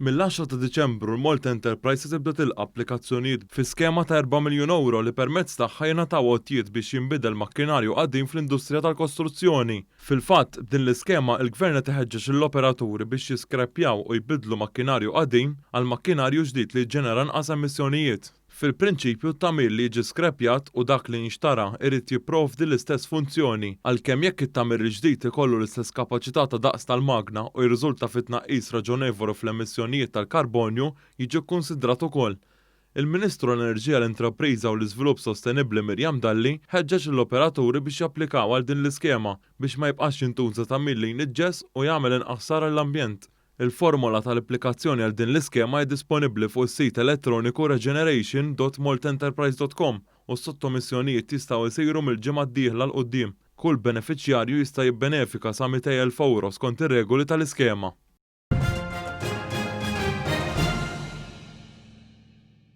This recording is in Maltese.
Mill-10 ta' Diċembru l-Malta Enterprises tibda tilqa' applikazzjonijiet fi skema ta' 4 miljun euro li permezz tagħha jingħataw għotjiet biex jinbidel makkinarju qadim fl-industrija tal-kostruzzjoni. Fil-fatt, b'din l-iskema il-Gvern qed iħeġġeġ l-operaturi biex jiskrappjaw u jbidlu makkinarju qadim għal makkinarju ġdid li jġenera nqas emissjonijiet. Fil-prinċipju t-tamir li jiġi skrapjat u dak li nxtara irid jipprovdi l-istess funzjoni għalkemm jekk it-tamir il-ġdid ikollu l-istess kapaċità ta' daqs tal-magna u jirriżulta fi tnaqqis raġonevoli fl-emissjonijiet tal-karbonju jiġi kkunsidrat ukoll. Il-Ministru l-Enerġija l-Intrapriża u l-Iżvilupp Sostenibbli Mirjam Dalli ħeġġeġ l-operaturi biex japplikaw għal din l-iskema biex ma jibqax jintuża tamir li jniġġes u jagħmel inqas ħsara l-ambjent. Il-formola tal-applikazzjoni għal din l-iskema hija disponibbli fuq is-sit elettroniku regeneration.maltenterprise.com u s-sottomissjonijiet jistgħu jsiru mill-ġimgħa d-dieħla l qudiem. Kull benefiċjarju jista' jibbenefika sa 200,000 euro skont ir-regoli tal-iskema.